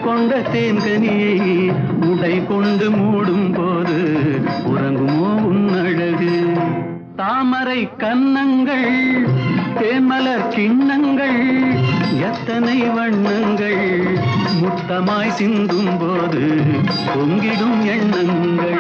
கொண்ட தேன்கனியை உடை கொண்டு மூடும் போது உறங்குமோ உன் அழகு தாமரை கன்னங்கள் தேன்மலர் கிண்ணங்கள் எத்தனை வண்ணங்கள் முத்தமாய் சிந்தும் போது பொங்கிடும் எண்ணங்கள்